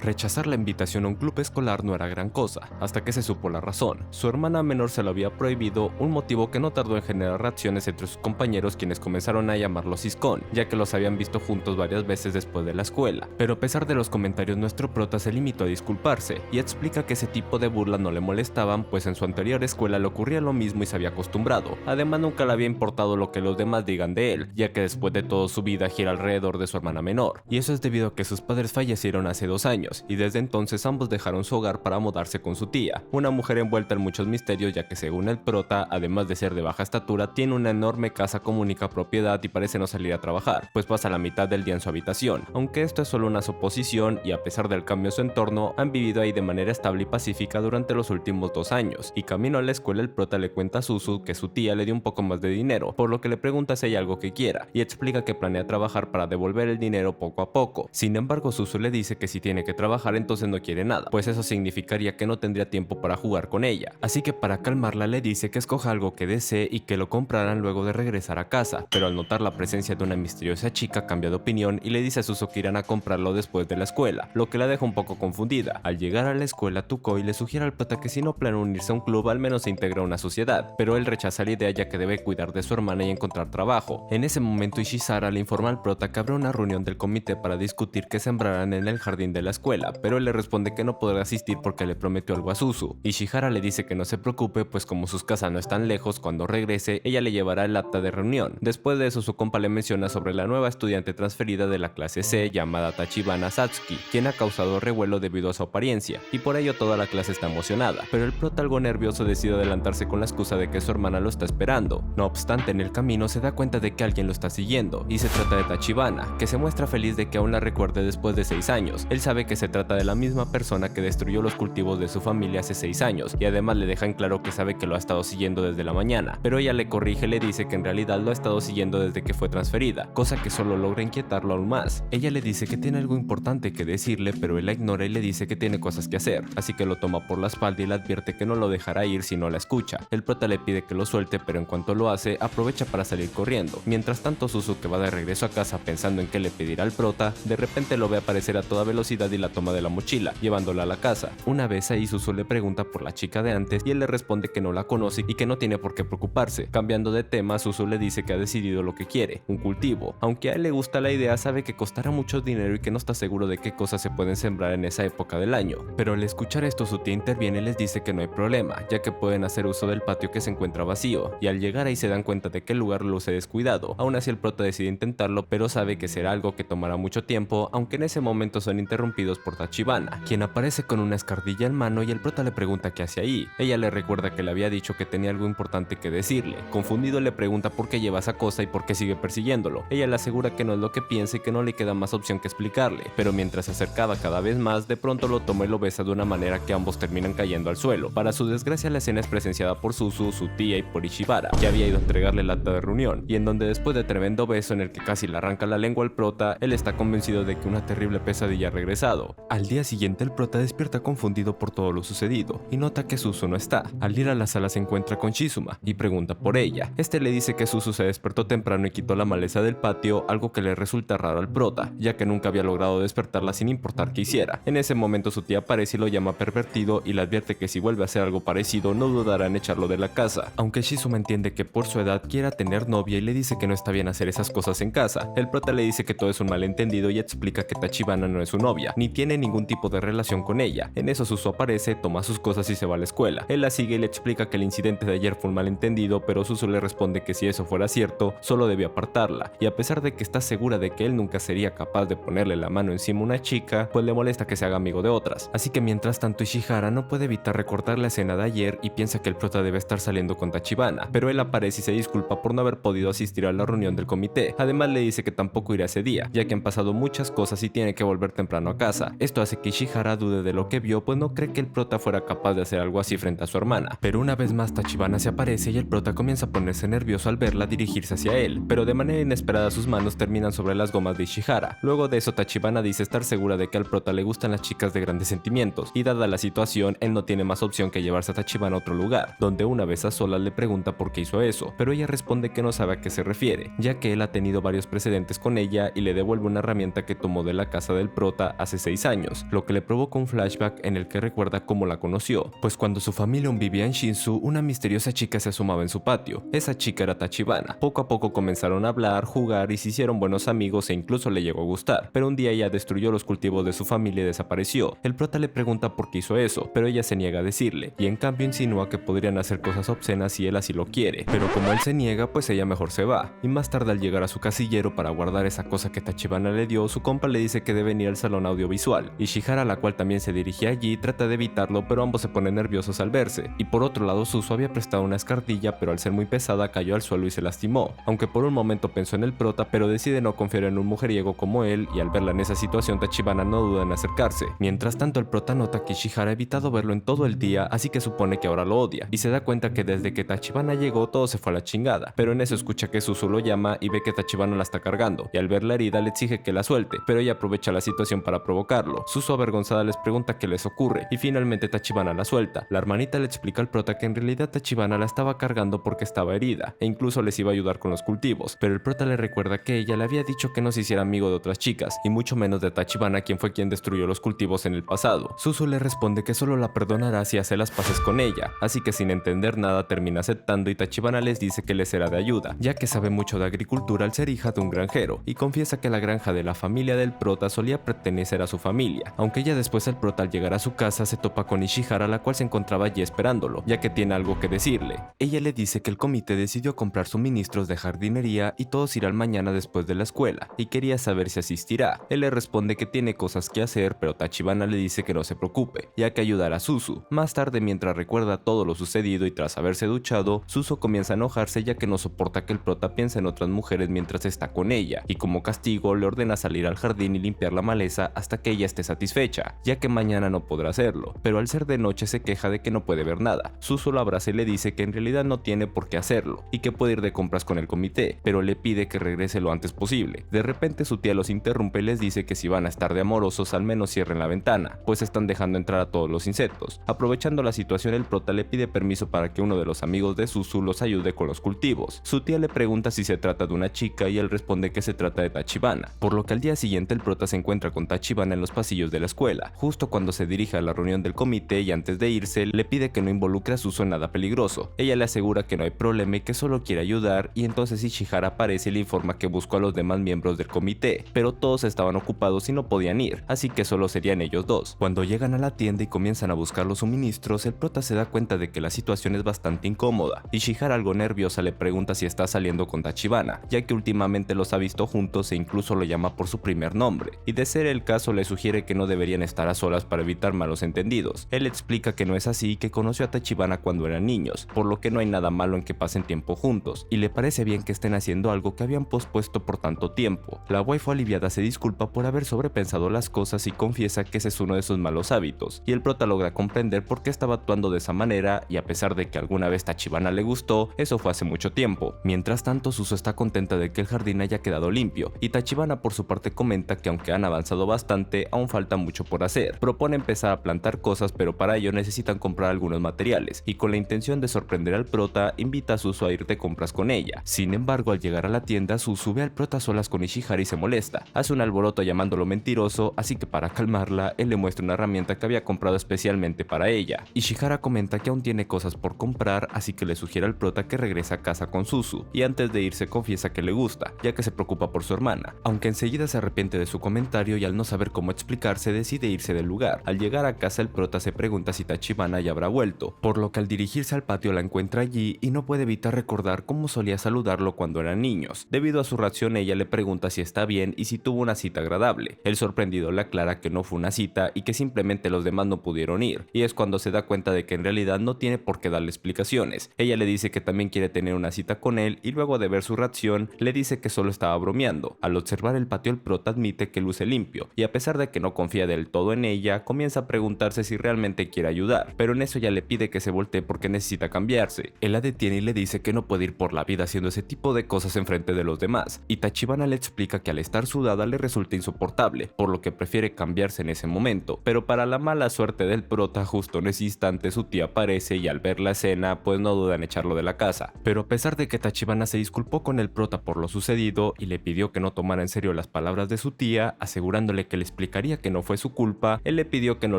Rechazar la invitación a un club escolar no era gran cosa, hasta que se supo la razón. Su hermana menor se lo había prohibido, un motivo que no tardó en generar reacciones entre sus compañeros, quienes comenzaron a llamarlos Iscón, ya que los habían visto juntos varias veces después de la escuela. Pero a pesar de los comentarios, nuestro prota se limitó a disculparse, y explica que ese tipo de burlas no le molestaban, pues en su anterior escuela le ocurría lo mismo y se había acostumbrado. Además, nunca le había importado lo que los demás digan de él, ya que después de todo su vida gira alrededor de su hermana menor, y eso es debido a que sus padres fallecieron hace 2 años, y desde entonces ambos dejaron su hogar para mudarse con su tía, una mujer envuelta en muchos misterios, ya que según el prota, además de ser de baja estatura, tiene una enorme casa con única propiedad y parece no salir a trabajar, pues pasa la mitad del día en su habitación. Aunque esto es solo una suposición, y a pesar del cambio en su entorno, han vivido ahí de manera estable y pacífica durante los últimos 2 años, y camino a la escuela el prota le cuenta a Suzu que su tía le dio un poco más de dinero, por lo que le pregunta si hay algo que quiera, y explica que planea trabajar para devolver el dinero poco a poco. Sin embargo, Suzu le dice que si tiene que trabajar entonces no quiere nada, pues eso significaría que no tendría tiempo para jugar con ella. Así que para calmarla le dice que escoja algo que desee y que lo comprarán luego de regresar a casa, pero al notar la presencia de una misteriosa chica cambia de opinión y le dice a Suzu que irán a comprarlo después de la escuela, lo que la deja un poco confundida. Al llegar a la escuela, Tukoi le sugiere al prota que si no planea unirse a un club al menos se integra a una sociedad, pero él rechaza la idea ya que debe cuidar de su hermana y encontrar trabajo. En ese momento Ishizara le informa al prota que habrá una reunión del comité para discutir qué sembrarán en el jardín de la escuela, pero él le responde que no podrá asistir porque le prometió algo a Suzu. Ishihara le dice que no se preocupe, pues como sus casas no están lejos, cuando regrese ella le llevará el acta de reunión. Después de eso, su compa le menciona sobre la nueva estudiante transferida de la clase C llamada Tachibana Satsuki, quien ha causado revuelo debido a su apariencia, y por ello toda la clase está emocionada, pero el prota, algo nervioso, decide adelantarse con la excusa de que su hermana lo está esperando. No obstante, en el camino se da cuenta de que alguien lo está siguiendo, y se trata de Tachibana, que se muestra feliz de que aún la recuerde después de 6 años. Él sabe que se trata de la misma persona que destruyó los cultivos de su familia hace 6 años, y además le deja en claro que sabe que lo ha estado siguiendo desde la mañana, pero ella le corrige y le dice que en realidad lo ha estado siguiendo desde que fue transferida, cosa que solo logra inquietarlo aún más. Ella le dice que tiene algo importante que decirle, pero él la ignora y le dice que tiene cosas que hacer, así que lo toma por la espalda y le advierte que no lo dejará ir si no la escucha. El prota le pide que lo suelte, pero en cuanto lo hace, aprovecha para salir corriendo. Mientras tanto, Suzu, que va de regreso a casa pensando en qué le pedirá al prota, de repente lo ve aparecer a toda velocidad y la toma de la mochila, llevándola a la casa. Una vez ahí, Suzu le pregunta por la chica de antes y él le responde que no la conoce y que no tiene por qué preocuparse. Cambiando de tema, Suzu le dice que ha decidido lo que quiere, un cultivo. Aunque a él le gusta la idea, sabe que costará mucho dinero y que no está seguro de qué cosas se pueden sembrar en esa época del año. Pero al escuchar esto, su tía interviene y les dice que no hay problema, ya que pueden hacer uso del patio que se encuentra vacío, y al llegar ahí se dan cuenta de que el lugar luce descuidado. Aún así el prota decide intentarlo, pero sabe que será algo que tomará mucho tiempo, aunque en ese momento son interrumpidos por Tachibana, quien aparece con una escardilla en mano y el prota le pregunta qué hace ahí. Ella le recuerda que le había dicho que tenía algo importante que decirle. Confundido le pregunta por qué lleva esa cosa y por qué sigue persiguiéndolo. Ella le asegura que no es lo que piensa y que no le queda más opción que explicarle, pero mientras se acercaba cada vez más, de pronto lo toma y lo besa de una manera que ambos terminan cayendo al suelo. Para su desgracia, la escena es presenciada por Suzu, su tía y por Ishibara, que había ido a entregarle el acta de reunión, y en donde después de tremendo beso en el que casi le arranca la lengua al prota, él está convencido de que una terrible pesadilla ha regresado. Al día siguiente, el prota despierta confundido por todo lo sucedido y nota que Suzu no está. Al ir a la sala se encuentra con Shizuma y pregunta por ella. Este le dice que Suzu se despertó temprano y quitó la maleza del patio, algo que le resulta raro al prota, ya que nunca había logrado despertarla sin importar qué hiciera. En ese momento su tía aparece y lo llama pervertido y le advierte que si vuelve a hacer algo parecido no dudará en echarlo de la casa. Aunque Shizuma entiende que por su edad quiera tener novia y le dice que no está bien hacer esas cosas en casa, el prota le dice que todo es un malentendido y explica que Tachibana no es su novia, ni tiene ningún tipo de relación con ella. En eso Suzu aparece, toma sus cosas y se va a la escuela. Él la sigue y le explica que el incidente de ayer fue un malentendido, pero Suzu le responde que si eso fuera cierto, solo debía apartarla, y a pesar de que está segura de que él nunca sería capaz de ponerle la mano encima a una chica, pues le molesta que se haga amigo de otras. Así que mientras tanto Ishihara no puede evitar recordar la escena de ayer y piensa que el prota debe estar saliendo con Tachibana, pero él aparece y se disculpa por no haber podido asistir a la reunión del comité. Además le dice que tampoco irá ese día, ya que han pasado muchas cosas y tiene que volver temprano a casa. Esto hace que Ishihara dude de lo que vio, pues no cree que el prota fuera capaz de hacer algo así frente a su hermana. Pero una vez más Tachibana se aparece y el prota comienza a ponerse nervioso al verla dirigirse hacia él, pero de manera inesperada sus manos terminan sobre las gomas de Ishihara. Luego de eso Tachibana dice estar segura de que al prota le gustan las chicas de grandes sentimientos, y dada la situación él no tiene más opción que llevarse a Tachibana a otro lugar, donde una vez a solas le pregunta por qué hizo eso, pero ella responde que no sabe a qué se refiere, ya que él ha tenido varios precedentes con ella y le devuelve una herramienta que tomó de la casa del prota hace 6 años, lo que le provoca un flashback en el que recuerda cómo la conoció, pues cuando su familia aún vivía en Shinsu, una misteriosa chica se asomaba en su patio. Esa chica era Tachibana. Poco a poco comenzaron a hablar, jugar y se hicieron buenos amigos e incluso le llegó a gustar, pero un día ella destruyó los cultivos de su familia y desapareció. El prota le pregunta por qué hizo eso, pero ella se niega a decirle, y en cambio insinúa que podrían hacer cosas obscenas si él así lo quiere, pero como él se niega, pues ella mejor se va. Y más tarde, al llegar a su casillero para guardar esa cosa que Tachibana le dio, su compa le dice que deben ir al salón audiovisual, y Shihara, la cual también se dirigía allí, trata de evitarlo, pero ambos se ponen nerviosos al verse. Y por otro lado, Suzu había prestado una escartilla, pero al ser muy pesada cayó al suelo y se lastimó, aunque por un momento pensó en el prota, pero decide no confiar en un mujeriego como él, y al verla en esa situación, Tachibana no duda en acercarse. Mientras tanto, el prota nota que Shihara ha evitado verlo en todo el día, así que supone que ahora lo odia, y se da cuenta que desde que Tachibana llegó todo se fue a la chingada, pero en eso escucha que Suzu lo llama y ve que Tachibana la está cargando, y al ver la herida le exige que la suelte, pero ella aprovecha la situación para provocarlo. Suzu, avergonzada, les pregunta qué les ocurre, y finalmente Tachibana la suelta. La hermanita le explica al prota que en realidad Tachibana la estaba cargando porque estaba herida, e incluso les iba a ayudar con los cultivos, pero el prota le recuerda que ella le había dicho que no se hiciera amigo de otras chicas, y mucho menos de Tachibana, quien fue quien destruyó los cultivos en el pasado. Suzu le responde que solo la perdonará si hace las paces con ella, así que sin entender nada termina aceptando, y Tachibana les dice que les será de ayuda, ya que sabe mucho de agricultura al ser hija de un granjero, y confiesa que la granja de la familia del prota solía pertenecer a su familia, aunque ya después el prota, al llegar a su casa, se topa con Ishihara, la cual se encontraba allí esperándolo, ya que tiene algo que decirle. Ella le dice que el comité decidió comprar suministros de jardinería y todos irán mañana después de la escuela, y quería saber si asistirá. Él le responde que tiene cosas que hacer, pero Tachibana le dice que no se preocupe, ya que ayudará a Suzu. Más tarde, mientras recuerda todo lo sucedido y tras haberse duchado, Suzu comienza a enojarse, ya que no soporta que el prota piense en otras mujeres mientras está con ella, y como castigo le ordena salir al jardín y limpiar la maleza hasta que ella esté satisfecha, ya que mañana no podrá hacerlo, pero al ser de noche se queja de que no puede ver nada. Suzu lo abraza y le dice que en realidad no tiene por qué hacerlo, y que puede ir de compras con el comité, pero le pide que regrese lo antes posible. De repente su tía los interrumpe y les dice que si van a estar de amorosos al menos cierren la ventana, pues están dejando entrar a todos los insectos. Aprovechando la situación, el prota le pide permiso para que uno de los amigos de Suzu los ayude con los cultivos. Su tía le pregunta si se trata de una chica y él responde que se trata de Tachibana, por lo que al día siguiente el prota se encuentra con Tachibana en los pasillos de la escuela, justo cuando se dirige a la reunión del comité, y antes de irse le pide que no involucre a Suzu en nada peligroso. Ella le asegura que no hay problema y que solo quiere ayudar, y entonces Ishihara aparece y le informa que buscó a los demás miembros del comité, pero todos estaban ocupados y no podían ir, así que solo serían ellos dos. Cuando llegan a la tienda y comienzan a buscar los suministros, el prota se da cuenta de que la situación es bastante incómoda. Ishihara, algo nerviosa, le pregunta si está saliendo con Tachibana, ya que últimamente los ha visto juntos e incluso lo llama por su primer nombre, y de ser el caso le sugiere que no deberían estar a solas para evitar malos entendidos. Él explica que no es así y que conoció a Tachibana cuando eran niños, por lo que no hay nada malo en que pasen tiempo juntos, y le parece bien que estén haciendo algo que habían pospuesto por tanto tiempo. La waifu aliviada se disculpa por haber sobrepensado las cosas y confiesa que ese es uno de sus malos hábitos, y el prota logra comprender por qué estaba actuando de esa manera, y a pesar de que alguna vez Tachibana le gustó, eso fue hace mucho tiempo. Mientras tanto, Suzu está contenta de que el jardín haya quedado limpio, y Tachibana por su parte comenta que aunque han avanzado bastante, aún falta mucho por hacer. Propone empezar a plantar cosas, pero para ello necesitan comprar algunos materiales, y con la intención de sorprender al prota, invita a Suzu a ir de compras con ella. Sin embargo, al llegar a la tienda, Suzu ve al prota solas con Ishihara y se molesta. Hace un alboroto llamándolo mentiroso, así que para calmarla, él le muestra una herramienta que había comprado especialmente para ella. Ishihara comenta que aún tiene cosas por comprar, así que le sugiere al prota que regrese a casa con Suzu, y antes de irse confiesa que le gusta, ya que se preocupa por su hermana, aunque enseguida se arrepiente de su comentario y al no saber cómo explicarse decide irse del lugar. Al llegar a casa, el prota se pregunta si Tachibana ya habrá vuelto, por lo que al dirigirse al patio la encuentra allí y no puede evitar recordar cómo solía saludarlo cuando eran niños. Debido a su reacción, ella le pregunta si está bien y si tuvo una cita agradable. El sorprendido le aclara que no fue una cita y que simplemente los demás no pudieron ir, y es cuando se da cuenta de que en realidad no tiene por qué darle explicaciones. Ella le dice que también quiere tener una cita con él, y luego de ver su reacción le dice que solo estaba bromeando. Al observar el patio, el prota admite que luce limpio, y a pesar de que no confía del todo en ella, comienza a preguntarse si realmente quiere ayudar, pero en eso ella le pide que se voltee porque necesita cambiarse. Él la detiene y le dice que no puede ir por la vida haciendo ese tipo de cosas enfrente de los demás, y Tachibana le explica que al estar sudada le resulta insoportable, por lo que prefiere cambiarse en ese momento, pero para la mala suerte del prota, justo en ese instante su tía aparece y al ver la escena pues no duda en echarlo de la casa. Pero a pesar de que Tachibana se disculpó con el prota por lo sucedido y le pidió que no tomara en serio las palabras de su tía, asegurándole que le explicaría explicaría que no fue su culpa, él le pidió que no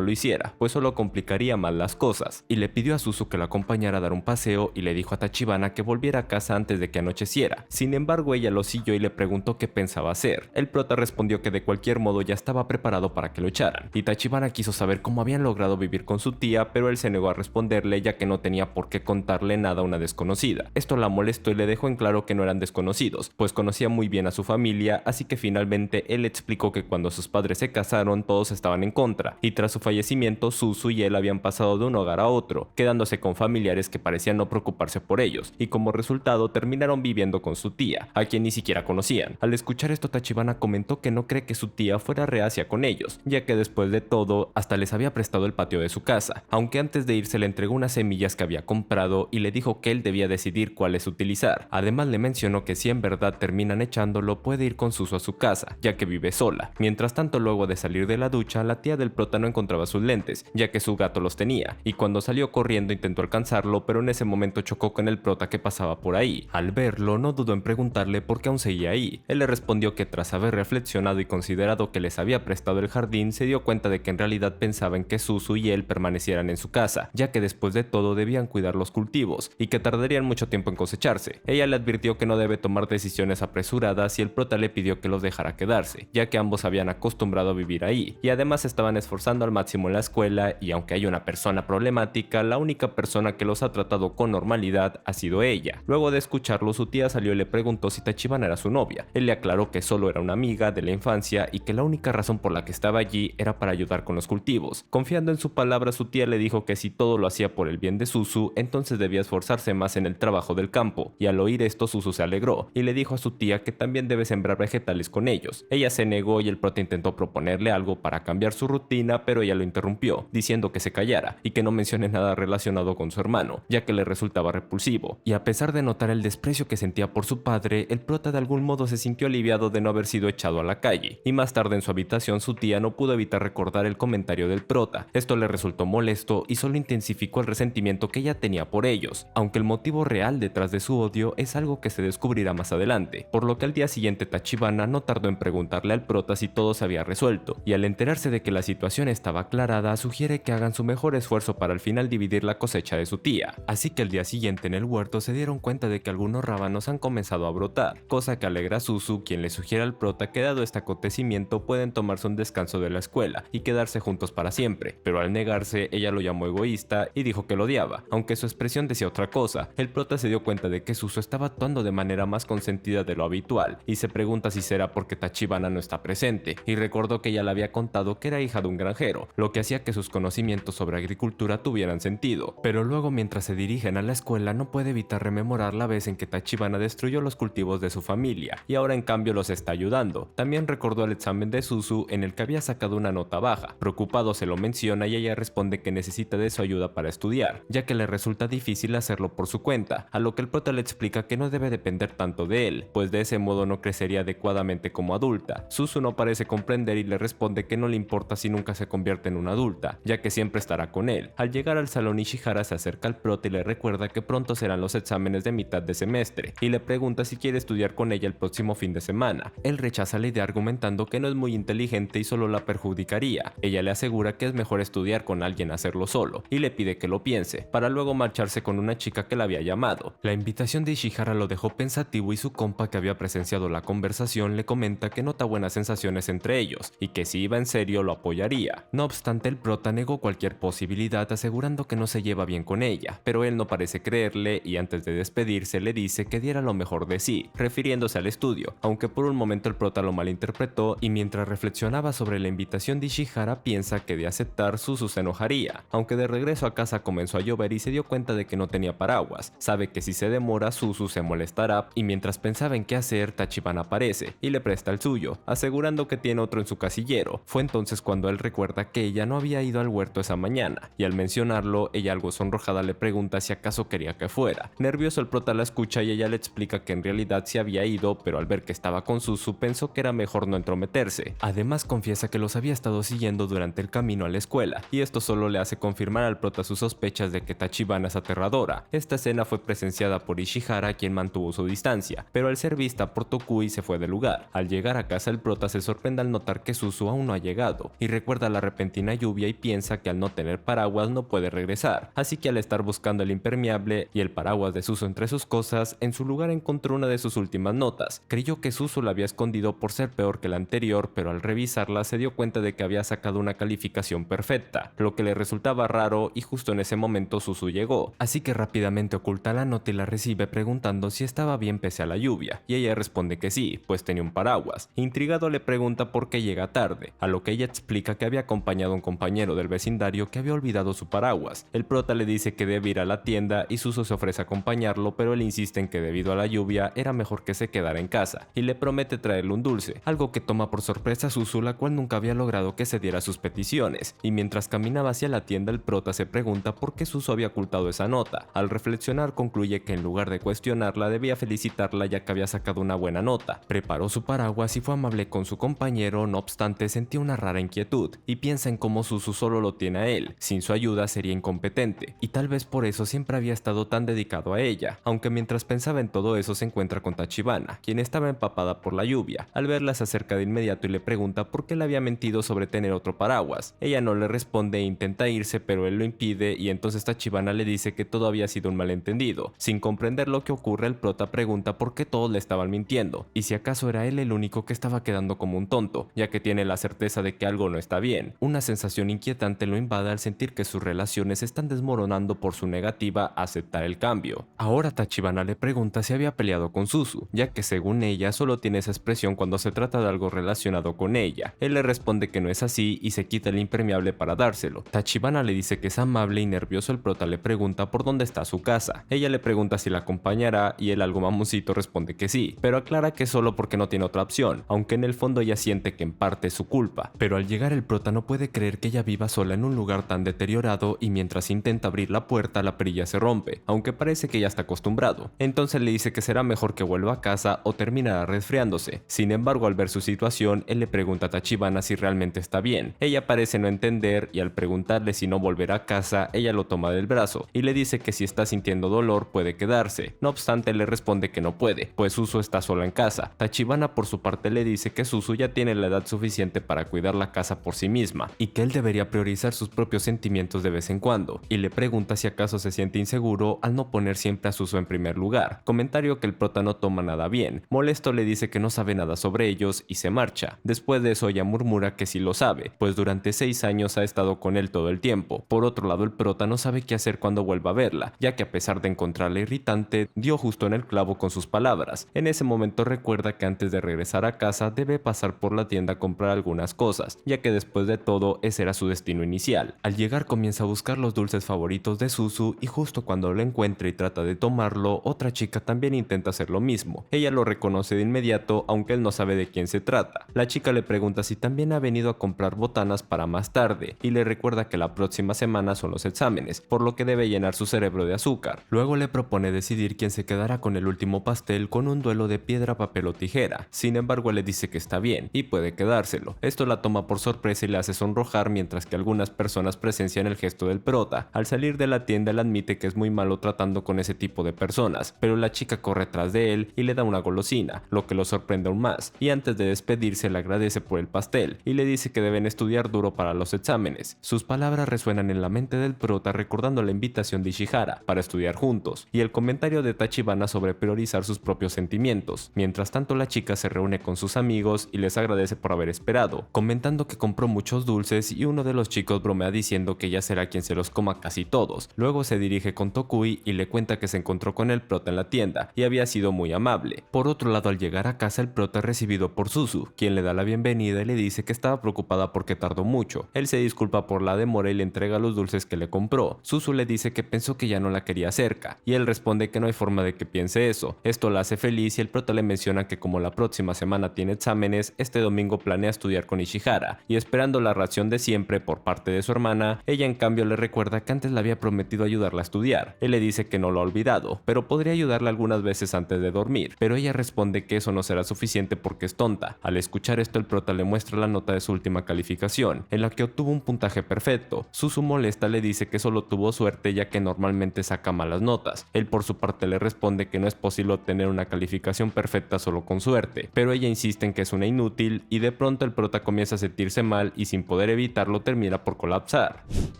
lo hiciera, pues solo complicaría más las cosas, y le pidió a Suzu que la acompañara a dar un paseo y le dijo a Tachibana que volviera a casa antes de que anocheciera. Sin embargo, ella lo siguió y le preguntó qué pensaba hacer. El prota respondió que de cualquier modo ya estaba preparado para que lo echaran, y Tachibana quiso saber cómo habían logrado vivir con su tía, pero él se negó a responderle ya que no tenía por qué contarle nada a una desconocida. Esto la molestó y le dejó en claro que no eran desconocidos, pues conocía muy bien a su familia, así que finalmente él explicó que cuando sus padres se casaron todos estaban en contra, y tras su fallecimiento Suzu y él habían pasado de un hogar a otro, quedándose con familiares que parecían no preocuparse por ellos, y como resultado terminaron viviendo con su tía, a quien ni siquiera conocían. Al escuchar esto, Tachibana comentó que no cree que su tía fuera reacia con ellos, ya que después de todo hasta les había prestado el patio de su casa, aunque antes de irse le entregó unas semillas que había comprado y le dijo que él debía decidir cuáles utilizar. Además le mencionó que si en verdad terminan echándolo puede ir con Suzu a su casa, ya que vive sola. Mientras tanto, luego de salir de la ducha, la tía del prota no encontraba sus lentes, ya que su gato los tenía, y cuando salió corriendo intentó alcanzarlo, pero en ese momento chocó con el prota que pasaba por ahí. Al verlo, no dudó en preguntarle por qué aún seguía ahí. Él le respondió que tras haber reflexionado y considerado que les había prestado el jardín, se dio cuenta de que en realidad pensaba en que Suzu y él permanecieran en su casa, ya que después de todo debían cuidar los cultivos, y que tardarían mucho tiempo en cosecharse. Ella le advirtió que no debe tomar decisiones apresuradas y el prota le pidió que los dejara quedarse, ya que ambos habían acostumbrado a vivir ahí, y además se estaban esforzando al máximo en la escuela, y aunque hay una persona problemática, la única persona que los ha tratado con normalidad ha sido ella. Luego de escucharlo, su tía salió y le preguntó si Tachibana era su novia. Él le aclaró que solo era una amiga de la infancia y que la única razón por la que estaba allí era para ayudar con los cultivos. Confiando en su palabra, su tía le dijo que si todo lo hacía por el bien de Suzu, entonces debía esforzarse más en el trabajo del campo, y al oír esto Suzu se alegró y le dijo a su tía que también debe sembrar vegetales con ellos. Ella se negó y el prota intentó proponerle algo para cambiar su rutina, pero ella lo interrumpió, diciendo que se callara y que no mencione nada relacionado con su hermano, ya que le resultaba repulsivo. Y a pesar de notar el desprecio que sentía por su padre, el prota de algún modo se sintió aliviado de no haber sido echado a la calle, y más tarde en su habitación su tía no pudo evitar recordar el comentario del prota. Esto le resultó molesto y solo intensificó el resentimiento que ella tenía por ellos, aunque el motivo real detrás de su odio es algo que se descubrirá más adelante, por lo que al día siguiente Tachibana no tardó en preguntarle al prota si todo se había resuelto, y al enterarse de que la situación estaba aclarada, sugiere que hagan su mejor esfuerzo para al final dividir la cosecha de su tía. Así que el día siguiente en el huerto se dieron cuenta de que algunos rábanos han comenzado a brotar, cosa que alegra a Suzu, quien le sugiere al prota que dado este acontecimiento pueden tomarse un descanso de la escuela y quedarse juntos para siempre, pero al negarse ella lo llamó egoísta y dijo que lo odiaba, aunque su expresión decía otra cosa. El prota se dio cuenta de que Suzu estaba actuando de manera más consentida de lo habitual y se pregunta si será porque Tachibana no está presente, y recordó que ella le había contado que era hija de un granjero, lo que hacía que sus conocimientos sobre agricultura tuvieran sentido. Pero luego, mientras se dirigen a la escuela, no puede evitar rememorar la vez en que Tachibana destruyó los cultivos de su familia y ahora en cambio los está ayudando. También recordó el examen de Suzu en el que había sacado una nota baja. Preocupado se lo menciona y ella responde que necesita de su ayuda para estudiar, ya que le resulta difícil hacerlo por su cuenta, a lo que el prota le explica que no debe depender tanto de él, pues de ese modo no crecería adecuadamente como adulta. Suzu no parece comprender y le responde que no le importa si nunca se convierte en una adulta, ya que siempre estará con él. Al llegar al salón, Ishihara se acerca al prota y le recuerda que pronto serán los exámenes de mitad de semestre, y le pregunta si quiere estudiar con ella el próximo fin de semana. Él rechaza la idea argumentando que no es muy inteligente y solo la perjudicaría. Ella le asegura que es mejor estudiar con alguien a hacerlo solo, y le pide que lo piense, para luego marcharse con una chica que la había llamado. La invitación de Ishihara lo dejó pensativo y su compa, que había presenciado la conversación, le comenta que nota buenas sensaciones entre ellos, y que si iba en serio lo apoyaría. No obstante, el prota negó cualquier posibilidad, asegurando que no se lleva bien con ella, pero él no parece creerle y antes de despedirse le dice que diera lo mejor de sí, refiriéndose al estudio, aunque por un momento el prota lo malinterpretó y mientras reflexionaba sobre la invitación de Ishihara piensa que de aceptar Suzu se enojaría, aunque de regreso a casa comenzó a llover y se dio cuenta de que no tenía paraguas. Sabe que si se demora Suzu se molestará y mientras pensaba en qué hacer, Tachibana aparece y le presta el suyo, asegurando que tiene otro en su casillero. Fue entonces cuando él recuerda que ella no había ido al huerto esa mañana y al mencionarlo ella algo sonrojada le pregunta si acaso quería que fuera. Nervioso el prota la escucha y ella le explica que en realidad sí había ido, pero al ver que estaba con Suzu pensó que era mejor no entrometerse. Además confiesa que los había estado siguiendo durante el camino a la escuela y esto solo le hace confirmar al prota sus sospechas de que Tachibana es aterradora. Esta escena fue presenciada por Ishihara, quien mantuvo su distancia, pero al ser vista por Tokui se fue del lugar. Al llegar a casa el prota se sorprende al notar que que Suzu aún no ha llegado, y recuerda la repentina lluvia y piensa que al no tener paraguas no puede regresar, así que al estar buscando el impermeable y el paraguas de Suzu entre sus cosas, en su lugar encontró una de sus últimas notas. Creyó que Suzu la había escondido por ser peor que la anterior, pero al revisarla se dio cuenta de que había sacado una calificación perfecta, lo que le resultaba raro, y justo en ese momento Suzu llegó, así que rápidamente oculta la nota y la recibe preguntando si estaba bien pese a la lluvia, y ella responde que sí, pues tenía un paraguas. Intrigado le pregunta por qué llega tarde, a lo que ella explica que había acompañado a un compañero del vecindario que había olvidado su paraguas. El prota le dice que debe ir a la tienda y Suzu se ofrece a acompañarlo, pero él insiste en que debido a la lluvia era mejor que se quedara en casa, y le promete traerle un dulce, algo que toma por sorpresa a Suzu, la cual nunca había logrado que se diera sus peticiones, y mientras caminaba hacia la tienda el prota se pregunta por qué Suzu había ocultado esa nota. Al reflexionar concluye que en lugar de cuestionarla debía felicitarla ya que había sacado una buena nota. Preparó su paraguas y fue amable con su compañero, no obstante sentía una rara inquietud, y piensa en cómo Suzu solo lo tiene a él, sin su ayuda sería incompetente, y tal vez por eso siempre había estado tan dedicado a ella, aunque mientras pensaba en todo eso se encuentra con Tachibana, quien estaba empapada por la lluvia. Al verla se acerca de inmediato y le pregunta por qué le había mentido sobre tener otro paraguas. Ella no le responde e intenta irse, pero él lo impide, y entonces Tachibana le dice que todo había sido un malentendido. Sin comprender lo que ocurre, el prota pregunta por qué todos le estaban mintiendo, y si acaso era él el único que estaba quedando como un tonto, ya que tiene la certeza de que algo no está bien. Una sensación inquietante lo invade al sentir que sus relaciones se están desmoronando por su negativa a aceptar el cambio. Ahora Tachibana le pregunta si había peleado con Suzu, ya que según ella solo tiene esa expresión cuando se trata de algo relacionado con ella. Él le responde que no es así y se quita el impermeable para dárselo. Tachibana le dice que es amable y nervioso el prota le pregunta por dónde está su casa. Ella le pregunta si la acompañará y él algo mamoncito responde que sí, pero aclara que solo porque no tiene otra opción, aunque en el fondo ella siente que en parte es su culpa. Pero al llegar el prota no puede creer que ella viva sola en un lugar tan deteriorado, y mientras intenta abrir la puerta la perilla se rompe, aunque parece que ya está acostumbrado. Entonces le dice que será mejor que vuelva a casa o terminará resfriándose. Sin embargo, al ver su situación, él le pregunta a Tachibana si realmente está bien. Ella parece no entender y al preguntarle si no volverá a casa, ella lo toma del brazo y le dice que si está sintiendo dolor puede quedarse. No obstante, le responde que no puede, pues Suzu está sola en casa. Tachibana por su parte le dice que Suzu ya tiene la edad suficiente para cuidar la casa por sí misma y que él debería priorizar sus propios sentimientos de vez en cuando, y le pregunta si acaso se siente inseguro al no poner siempre a Suzu en primer lugar, comentario que el prota no toma nada bien. Molesto le dice que no sabe nada sobre ellos y se marcha. Después de eso ella murmura que sí lo sabe, pues durante 6 años ha estado con él todo el tiempo. Por otro lado, el prota no sabe qué hacer cuando vuelva a verla, ya que a pesar de encontrarla irritante, dio justo en el clavo con sus palabras. En ese momento recuerda que antes de regresar a casa debe pasar por la tienda a comprar algunas cosas, ya que después de todo ese era su destino inicial. Al llegar comienza a buscar los dulces favoritos de Suzu y justo cuando lo encuentra y trata de tomarlo, otra chica también intenta hacer lo mismo. Ella lo reconoce de inmediato, aunque él no sabe de quién se trata. La chica le pregunta si también ha venido a comprar botanas para más tarde y le recuerda que la próxima semana son los exámenes, por lo que debe llenar su cerebro de azúcar. Luego le propone decidir quién se quedará con el último pastel con un duelo de piedra, papel o tijera. Sin embargo, él le dice que está bien y puede quedárselo. Esto la toma por sorpresa y le hace sonrojar, mientras que algunas personas presencian el gesto del prota. Al salir de la tienda él admite que es muy malo tratando con ese tipo de personas, pero la chica corre tras de él y le da una golosina, lo que lo sorprende aún más, y antes de despedirse le agradece por el pastel y le dice que deben estudiar duro para los exámenes. Sus palabras resuenan en la mente del prota recordando la invitación de Ishihara para estudiar juntos y el comentario de Tachibana sobre priorizar sus propios sentimientos. Mientras tanto, la chica se reúne con sus amigos y les agradece por haber esperado, comentando que compró muchos dulces y uno de los chicos bromea diciendo que ella será quien se los coma casi todos. Luego se dirige con Tokui y le cuenta que se encontró con el prota en la tienda y había sido muy amable. Por otro lado, al llegar a casa el prota es recibido por Suzu, quien le da la bienvenida y le dice que estaba preocupada porque tardó mucho. Él se disculpa por la demora y le entrega los dulces que le compró. Suzu le dice que pensó que ya no la quería cerca y él responde que no hay forma de que piense eso. Esto la hace feliz y el prota le menciona que como la próxima semana tiene exámenes, este domingo planea estudiar con Ishihara y esperando la reacción de siempre por parte de su hermana, ella en cambio le recuerda que antes le había prometido ayudarla a estudiar. Él le dice que no lo ha olvidado, pero podría ayudarla algunas veces antes de dormir, pero ella responde que eso no será suficiente porque es tonta. Al escuchar esto, el prota le muestra la nota de su última calificación, en la que obtuvo un puntaje perfecto. Suzu molesta le dice que solo tuvo suerte ya que normalmente saca malas notas. Él por su parte le responde que no es posible obtener una calificación perfecta solo con suerte, pero ella insiste en que es una inútil y de de pronto el prota comienza a sentirse mal y sin poder evitarlo termina por colapsar.